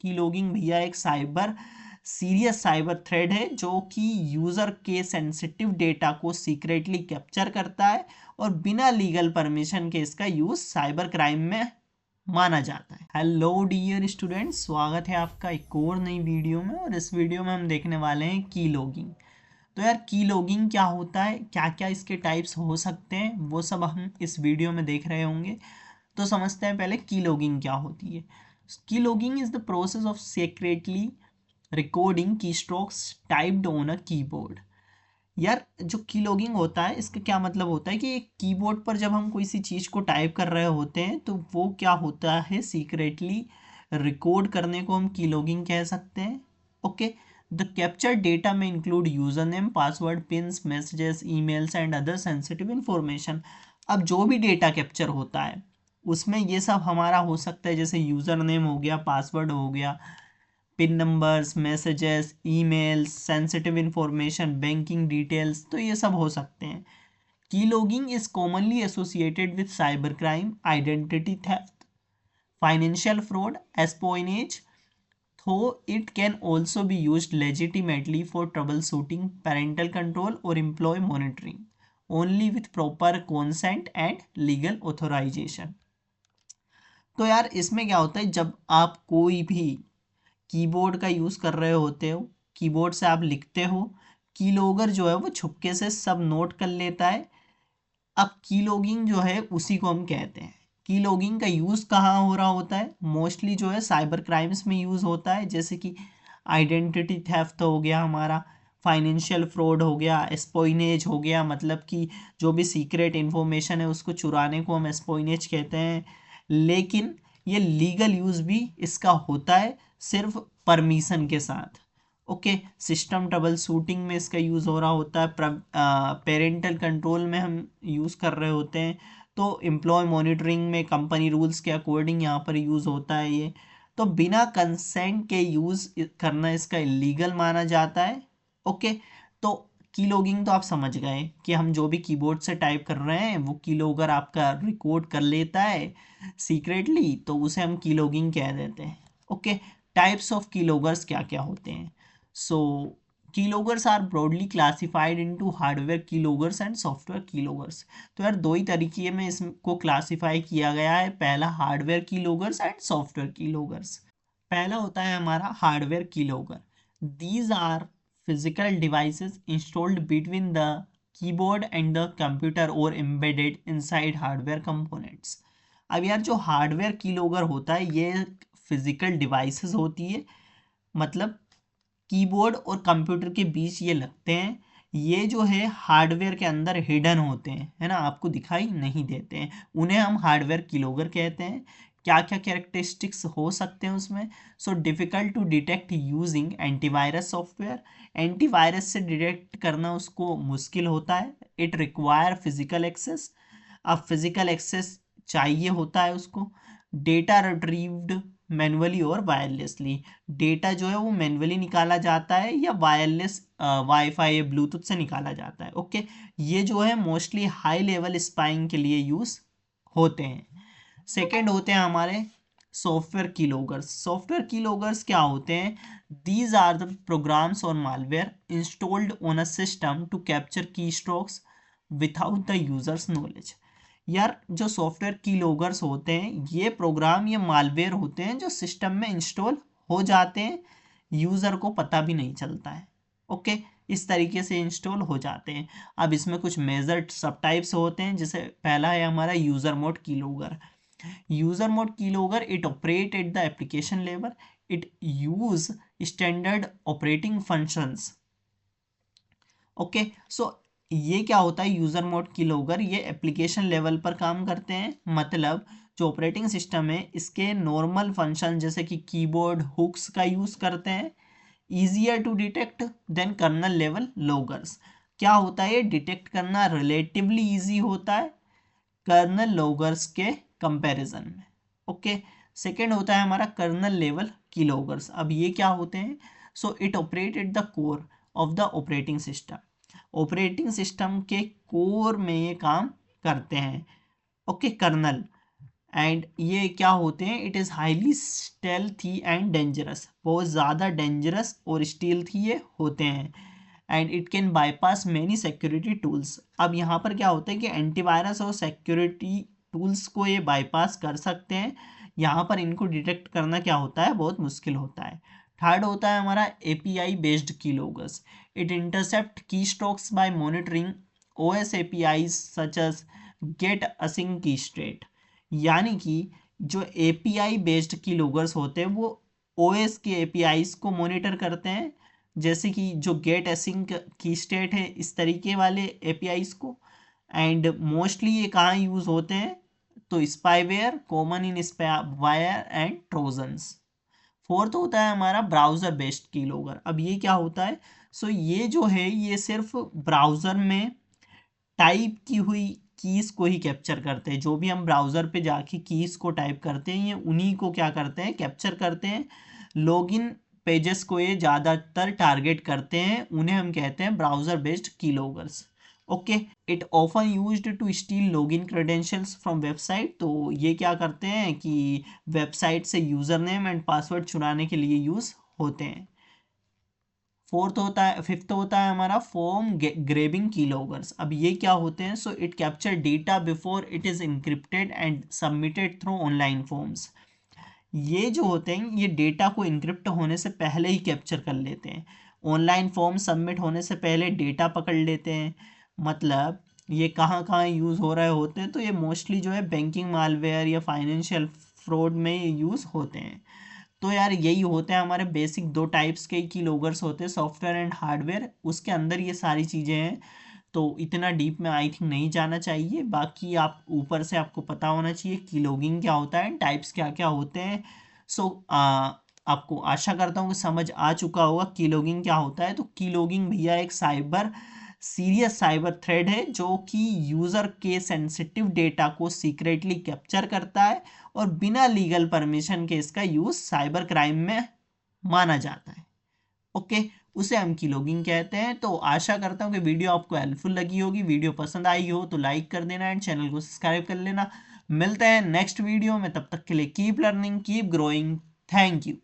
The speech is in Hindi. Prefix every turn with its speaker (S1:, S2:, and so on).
S1: कीलॉगिंग भैया एक सीरियस साइबर थ्रेट है जो कि यूजर के सेंसिटिव डेटा को सीक्रेटली कैप्चर करता है और बिना लीगल परमिशन के इसका यूज साइबर क्राइम में माना जाता है। हेलो डियर स्टूडेंट्स, स्वागत है आपका एक और नई वीडियो में। और इस वीडियो में हम देखने वाले हैं की लॉगिंग। तो यार की लॉगिंग क्या होता है, क्या क्या इसके टाइप्स हो सकते हैं, वो सब हम इस वीडियो में देख रहे होंगे। तो समझते हैं पहले की लॉगिंग क्या होती है। की logging is the process of secretly recording keystrokes typed on a keyboard. यार जो की लॉगिंग होता है इसका क्या मतलब होता है कि एक कीबोर्ड पर जब हम कोई सी चीज़ को टाइप कर रहे होते हैं तो वो क्या होता है, सीक्रेटली रिकॉर्ड करने को हम की लॉगिंग कह सकते हैं। ओके, द कैप्चर डेटा में include user name, password, pins, messages, emails and other sensitive information. अब जो भी डेटा कैप्चर होता है उसमें ये सब हमारा हो सकता है, जैसे यूज़र नेम हो गया, पासवर्ड हो गया, pin numbers, messages, emails, sensitive information, banking details, तो ये सब हो सकते हैं। Keylogging is commonly associated with cyber crime, identity theft, financial fraud, espionage, though it can also be used legitimately for troubleshooting, parental control or employee monitoring only with proper consent and legal authorization। तो यार इसमें क्या होता है, जब आप कोई भी कीबोर्ड का यूज़ कर रहे होते हो, कीबोर्ड से आप लिखते हो, कीलॉगर जो है वो छुपके से सब नोट कर लेता है। अब कीलॉगिंग जो है उसी को हम कहते हैं। कीलॉगिंग का यूज़ कहाँ हो रहा होता है, मोस्टली जो है साइबर क्राइम्स में यूज़ होता है, जैसे कि आइडेंटिटी थेफ्ट हो गया हमारा, फाइनेंशियल फ्रॉड हो गया, एस्पोइनेज हो गया, मतलब कि जो भी सीक्रेट इन्फॉर्मेशन है उसको चुराने को हम एस्पोइनेज कहते हैं। लेकिन ये लीगल यूज़ भी इसका होता है, सिर्फ परमिशन के साथ। ओके, सिस्टम ट्रबल शूटिंग में इसका यूज़ हो रहा होता है, पेरेंटल कंट्रोल में हम यूज़ कर रहे होते हैं, तो एम्प्लॉय मॉनिटरिंग में कंपनी रूल्स के अकॉर्डिंग यहाँ पर यूज़ होता है ये। तो बिना कंसेंट के यूज़ करना इसका इलीगल माना जाता है। ओके, तो कीलॉगिंग तो आप समझ गए कि हम जो भी कीबोर्ड से टाइप कर रहे हैं वो कीलॉगर आपका रिकॉर्ड कर लेता है सीक्रेटली, तो उसे हम कीलॉगिंग कह देते हैं। ओके, टाइप्स ऑफ कीलॉगर्स क्या क्या होते हैं। So keyloggers are broadly classified into hardware keyloggers and software keyloggers. तो यार दो ही तरीके में इसको क्लासिफाई किया गया है, पहला hardware keyloggers and software keyloggers. पहला होता है हमारा hardware keylogger. These are physical devices installed between the keyboard and the computer और एम्बेडेड इनसाइड हार्डवेयर कंपोनेंट्स। अब यार जो हार्डवेयर कीलॉगर होता है ये फिजिकल डिवाइसेस होती है, मतलब कीबोर्ड और कंप्यूटर के बीच ये लगते हैं। ये जो है हार्डवेयर के अंदर हिडन होते हैं, है ना, आपको दिखाई नहीं देते हैं, उन्हें हम हार्डवेयर कीलॉगर कहते हैं। क्या क्या कैरेक्टरिस्टिक्स हो सकते हैं उसमें। So difficult to detect using antivirus software. Antivirus से डिटेक्ट करना उसको मुश्किल होता है। It require physical access. अब फिजिकल एक्सेस चाहिए होता है उसको। डेटा रिट्रीव्ड मैनुअली और वायरलेसली। डेटा जो है वो मैनुअली निकाला जाता है या वायरलेस वाईफाई या ब्लूटूथ से निकाला जाता है। ओके, ये जो है मोस्टली हाई लेवल स्पाइंग के लिए यूज़ होते हैं। सेकंड होते हैं हमारे सॉफ्टवेयर कीलॉगर्स। सॉफ्टवेयर कीलॉगर्स क्या होते हैं, दीज आर द प्रोग्राम्स और malware installed on a system to capture keystrokes without the user's knowledge. यार जो सॉफ्टवेयर कीलॉगर्स होते हैं ये प्रोग्राम या मालवेयर होते हैं जो सिस्टम में इंस्टॉल हो जाते हैं, यूज़र को पता भी नहीं चलता है। ओके, इस तरीके से इंस्टॉल हो जाते हैं। अब इसमें कुछ मेजर सब टाइप्स होते हैं, जैसे पहला है हमारा user mode keylogger. User mode keylogger it operate at the application level. It use standard operating functions. Okay, so ये क्या होता है, यूज़र मोड कीलॉगर ये एप्लीकेशन लेवल पर काम करते हैं, मतलब जो ऑपरेटिंग सिस्टम है इसके नॉर्मल फंक्शन जैसे कि कीबोर्ड हुक्स का यूज़ करते हैं। Easier to detect than kernel level loggers. क्या होता है, ये डिटेक्ट करना रिलेटिवली ईजी होता है कर्नल लॉगर्स के कंपैरिजन में। ओके, सेकेंड होता है हमारा कर्नल लेवल कीलॉगर्स। अब ये क्या होते हैं, so it operate at the core of the operating system. Operating system के कोर में ये काम करते हैं। ओके, कर्नल एंड ये क्या होते हैं, it is highly stealthy and dangerous, बहुत ज़्यादा डेंजरस और स्टील्थी ये होते हैं। And it can bypass many security tools. अब यहाँ पर क्या होता है कि एंटीवायरस और सिक्योरिटी टूल्स को ये बाईपास कर सकते हैं। यहाँ पर इनको डिटेक्ट करना क्या होता है, बहुत मुश्किल होता है। थर्ड होता है हमारा API based keyloggers. It intercept keystrokes by monitoring OS API such as get async key state. यानी कि जो एपीआई बेस्ड कीलॉगर्स होते हैं वो ओएस के एपीआईज को मॉनिटर करते हैं, जैसे कि जो गेट असिंग की स्टेट है इस तरीके वाले एपीआईज को। एंड मोस्टली ये कहाँ यूज़ होते हैं, तो spyware, common in spyware and trojans. Fourth होता है हमारा ब्राउज़र बेस्ड कीलॉगर। अब ये क्या होता है, सो ये जो है ये सिर्फ ब्राउज़र में टाइप की हुई कीज़ को ही कैप्चर करते हैं। जो भी हम ब्राउज़र पे जाके कीज़ को टाइप करते हैं ये उन्हीं को क्या करते हैं, कैप्चर करते हैं। लॉगिन पेजेस को ये ज़्यादातर टारगेट करते हैं, उन्हें हम कहते हैं browser based keyloggers. Okay, it often used to steal login credentials from website. तो ये क्या करते हैं कि वेबसाइट से यूज़र नेम एंड पासवर्ड चुराने के लिए यूज़ होते हैं। फिफ्थ होता है हमारा फॉर्म ग्रेबिंग कीलॉगर्स। अब ये क्या होते हैं, so it capture data before it is encrypted and submitted through online forms. ये जो होते हैं ये डेटा को इंक्रिप्ट होने से पहले ही कैप्चर कर लेते हैं, ऑनलाइन फॉर्म सबमिट होने से पहले डेटा पकड़ लेते हैं। मतलब ये कहाँ कहाँ यूज़ हो रहे होते हैं, तो ये मोस्टली जो है बैंकिंग मालवेयर या फाइनेंशियल फ्रॉड में ये यूज़ होते हैं। तो यार यही होते हैं हमारे बेसिक दो टाइप्स के की लोगर्स होते हैं, सॉफ्टवेयर एंड हार्डवेयर, उसके अंदर ये सारी चीज़ें हैं। तो इतना डीप में आई थिंक नहीं जाना चाहिए, बाकी आप ऊपर से आपको पता होना चाहिए की लॉगिंग क्या होता है, टाइप्स क्या क्या होते हैं। सो आपको आशा करता हूँ कि समझ आ चुका होगा की लॉगिंग क्या होता है। तो की लॉगिंग भैया एक सीरियस साइबर थ्रेड है जो कि यूज़र के सेंसिटिव डेटा को सीक्रेटली कैप्चर करता है और बिना लीगल परमिशन के इसका यूज़ साइबर क्राइम में माना जाता है। ओके, उसे हम कीलॉगिंग कहते हैं। तो आशा करता हूँ कि वीडियो आपको हेल्पफुल लगी होगी। वीडियो पसंद आई हो तो लाइक कर देना एंड चैनल को सब्सक्राइब कर लेना। मिलते हैं नेक्स्ट वीडियो में, तब तक के लिए keep learning, keep growing. Thank you.